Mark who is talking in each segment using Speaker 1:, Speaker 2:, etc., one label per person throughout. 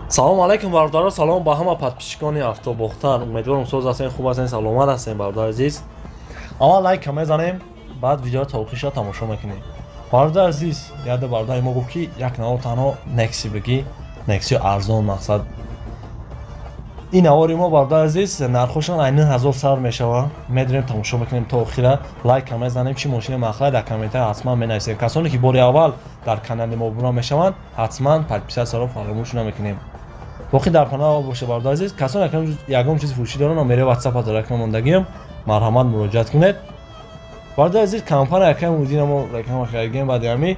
Speaker 1: салом алайкум бардора, салом ба ҳама подписчикони автобохтар. Умедворам соз ҳастем, хуб ҳастем, саломат ҳастем бардор азиз. Аввал лайк мезанем, баъд видеоро та охириша тамошо мекунем. Бардор азиз, яда бардор мо гуфт ки як навор танҳо Nexi бигӣ, Nexi арзон мақсад. ин навори мо бардор азиз, нархошон айнин 1000 сар мешава. Медирем тамошо мекунем та охира. Лайк мезанем, чи мошини махлай дар комментар ҳатман менависем. Касоне ки бори аввал дар канали мо буно мешаванд, ҳатман подписияро фаромӯш намекунем. боқи дар канал боша бардор азиз, касоне ягон чизи фурӯшӣ доранд, номери WhatsApp дар реклама мондагиам, марҳамат муроҷиат кунед. бардор азиз, компания якам мудинамо реклама кардем баъди ҳами.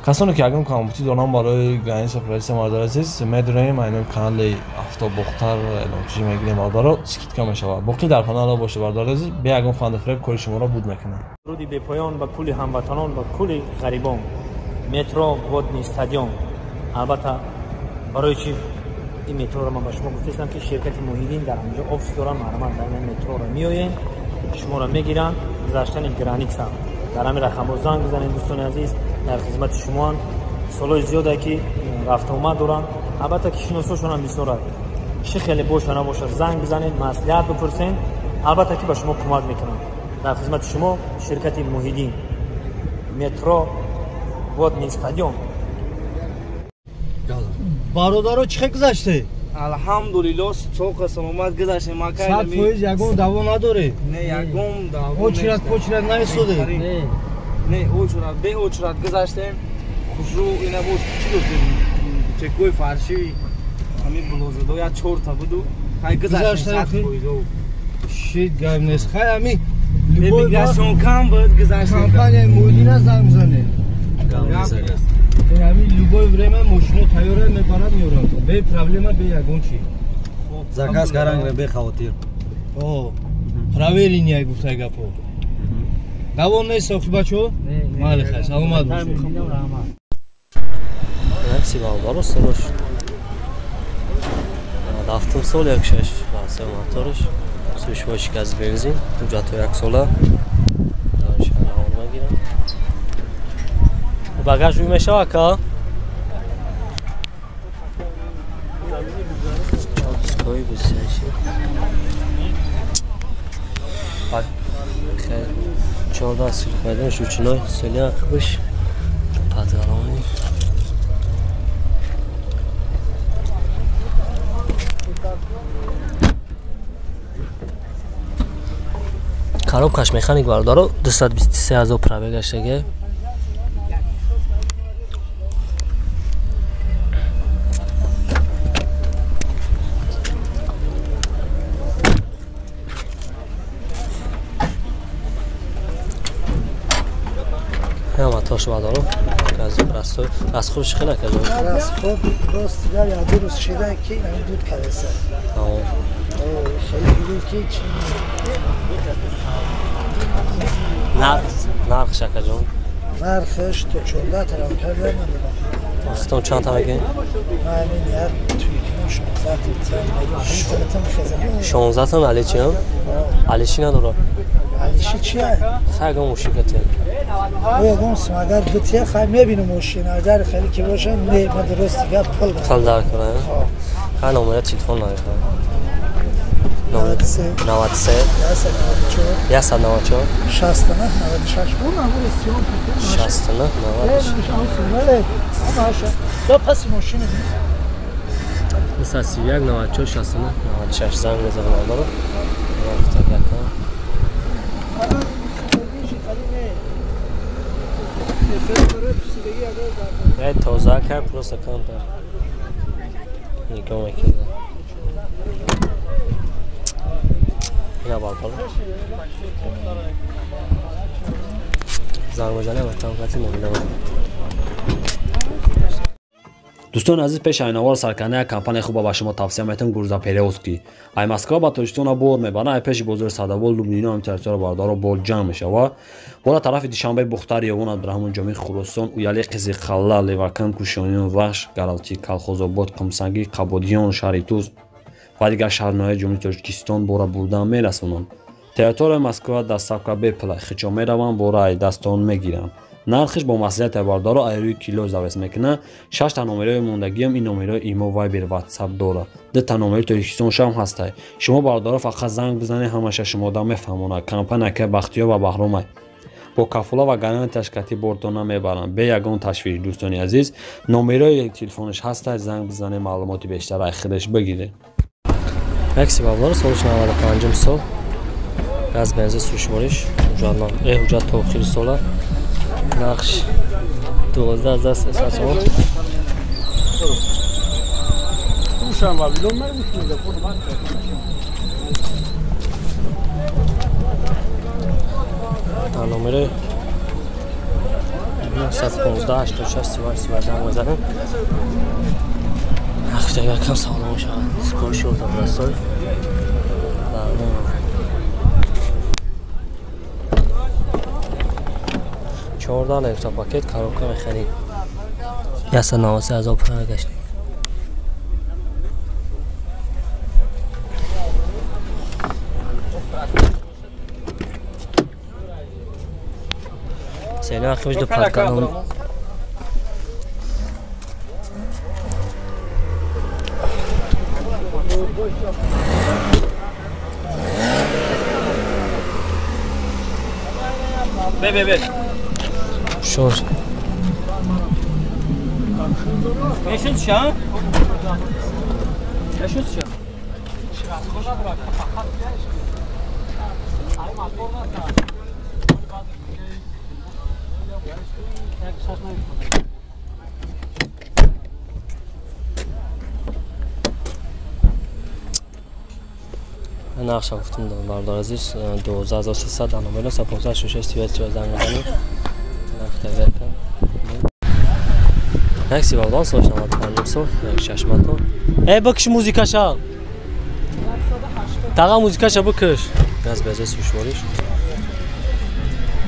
Speaker 1: касоне ки ягон компютер доранд барои граница оператсия бардор азиз, медирем айнам канали автобохтар элончӣ мегирем бардоро скидка мешавад. боқи дар канал боша бардор азиз, бе ягон фанд фреб кори шуморо буд мекунам.
Speaker 2: руди бепоён ба кули ҳамватанон ва кули ғарибон. метро водни стадион. албатта барои чӣ این مترو رو من با شما گفتم که شرکت موحدین در اونجا آفیس دارن، محرمان در این مترو رو میآیین، شما رو میگیرن، گذاشتن گرانیت سام در همین رقم رو زنگ بزنید دوستان عزیز، در خدمت شما. سالای زیاده که رفت اومد دارن، البته که شناساشون هم بسیاره، چه خیلی باشه نباشه زنگ بزنید، مصلحت بپرسین، البته که به شما کمک میکنن. در خدمت شما شرکت موحدین، مترو водный стадион.
Speaker 3: бародаро чӣ гузаште?
Speaker 4: алҳамдулиллоҳ чоқ саломат гузаштем.
Speaker 3: Сад фоиз ягон даво надоре?
Speaker 4: Не, ягон даво.
Speaker 3: Очрат почрат наистоде?
Speaker 4: Не, очрат, бе очрат гузаштем. Хушрӯ ина буд чӣ гуфтем? Чекои фаршӣ ҳамин блозадо як чорта буду. Ҳай гузаштем 100%.
Speaker 3: Шит гап нест. Хай ҳами
Speaker 4: иммиграсион кам буд гузаштем.
Speaker 3: компания муҳидина занг бизанед. ҳами любое время мошино тайёра мебарад меорад. Бе проблема, бе ягон чӣ.
Speaker 5: Заказ карангре бе хавотир.
Speaker 3: О, проверин як гуфта гапо. давон нест охи бачо? Майли хай, саломат бошед.
Speaker 1: Nexi бардор сорош. Рафтум сол як шаш васе моторш. Сушва шиказ бензин, ҳуҷҷату як сола. Иншаллоҳ мегирам. Багаж рӯй мешава ка? Чопскои бисяши. Хай 14 сил пайдаш учиной селяк биш. Патарони. коробкаш механик бардоро 223000 пробегаштаги. Мотош бадоро газо расхоб шихна кадо
Speaker 6: расхоб рост дар я ду рӯз шида ки ин дуд кадаса хеле гуд ки чи
Speaker 1: нарх шакаҷон
Speaker 6: нархш то 14 тарам карда надам
Speaker 1: вақтон чанд тамаги
Speaker 6: мамин як туйкин
Speaker 1: 16 там али чи алиши надоро
Speaker 6: алиши чия
Speaker 1: хагон мушикати
Speaker 6: ягон смагар бития хай мебинам мошина агар хеле ки боша не мадрости гап пул
Speaker 1: дар кунад ҳа номери телефон нарехта
Speaker 6: 93
Speaker 1: 194
Speaker 6: 69 96 ona versiyon
Speaker 1: 69 96
Speaker 6: до паси мошина
Speaker 1: 31 94 69 96 занг мезанам бардоро ай тоза кам просто камтар ником мекида ина бардоро занг мезанам там кати намидам. دوستان عزیز پیش اینوار سرکنه کمپانی خوب با شما توصیه میتونم گروزا پیروسکی ای مسکو با توشتون بور میبرن ای پیش بازار صداول لوبنینا هم ترتیب باردارو بول جمع میشه و بالا طرف دیشنبه بختاری اون ابراهیم جامی خراسان و یالی قزی خلا لیواکن کوشانیون وحش گالتی کالخوزآباد قمسنگی قبادیان شریتوز و دیگر شهرهای جمهوری تاجیکستان بورا بردن میرسونن. تئاتر مسکو دستاکا به پلا خچو میروان بورا ای دستان میگیرن. нархиш бо маслиҳати бардоро айрӯи кило завес мекунад. 6 та номерҳои мондагиам ин номерҳои имо вайбер ватсап дорад. 2 та номери телефоншам ҳастай. Шумо бардоро фақат занг бизанед, ҳамаша шумо да мефаҳмонад. Компания Бахтиёр ва Баҳромай бо кафола ва гарантияш кати бортона мебаранд. Бе ягон ташвиш дӯстони азиз, номерҳои телефонаш ҳастай, занг бизанед, маълумоти бештар аз худаш бигиред. Акси бавлар соли 95 сол газ бензин сушвориш ҳуҷҷат то охири сола нақш 12300 сом номери 115 86 38 زنگ بزنید. هفته یکم سلام شد. سکور شد راستای. ممنون. 14 لیتر پاکت کاروکا می‌خرید. 193,000 پول گشت. سینا خوش دو پاکتون.
Speaker 2: به
Speaker 1: شور
Speaker 2: نشد شا نشد شا
Speaker 1: نقش گفتم بردار عزیز 12300 نامه 156 زنگ بزنید. Neyse vallahi sonuçta anlamsız. Yani şaşmato. Bakış muzikaşa. Tağa muzikaşa bakış. Gaz beze suşvoriş.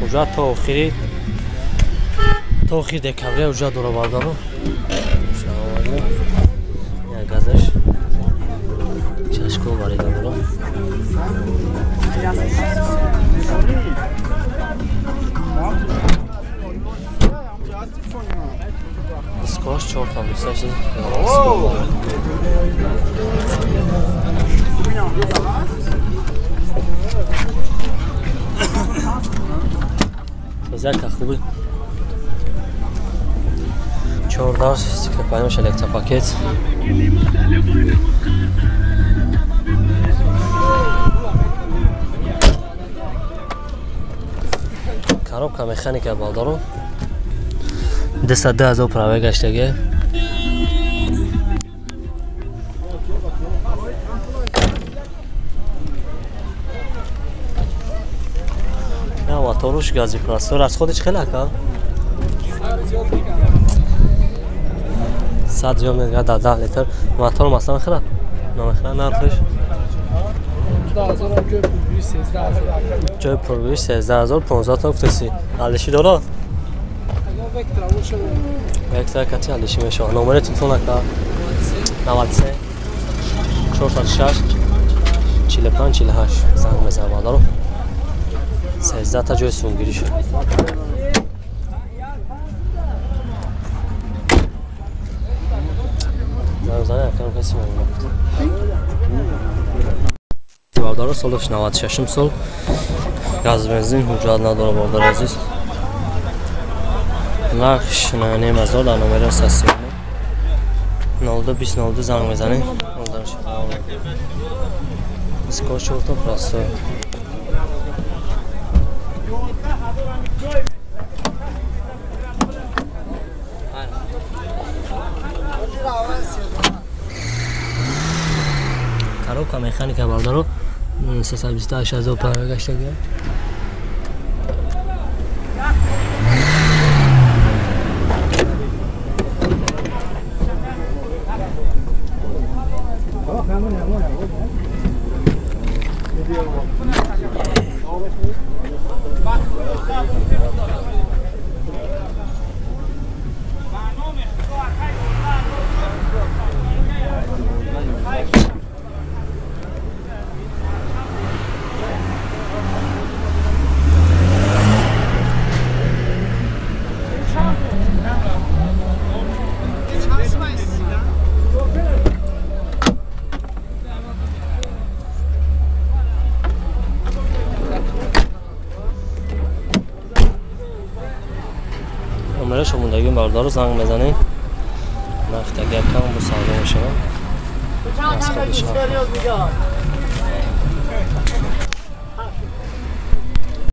Speaker 1: Uca toxiri. Toxir dekavre uca dora bardaro. Ya gazış. Şaşko var ida bura. Skoş çok tam yükselişi. Güzel kakıbı. Çordar, sıkıpaymış elektrik paket. Коробка механика балдору 210,000 праве гаштаги. Я моторуш гази простор аз ходиш хела ка 100 зиёд мега 10 литр мотор масалан хела номехла нархиш 12000 جای پرگویش 13000 15 تا گفتسی حلشی داره وکتر کتی حلشی میشه نمره تلفن اکا 93 406 45 48 زنگ بزن بالا رو 13 تا جای سونگیری شد زنگ بزنه اکرم کسی مهمه بردار سالش 96 سال گاز بنزین حجت نداره بردار عزیز نقش نیم هزار در نمره اساسی 02 زنگ بزنید اسکار شورتا پلاستو کاروکا مکانیکا بردارو 328,000 پول گشتگی
Speaker 7: میره شموندگی بردار رو زنگ بزنیم نفت اگر کم با سالون شما از خودش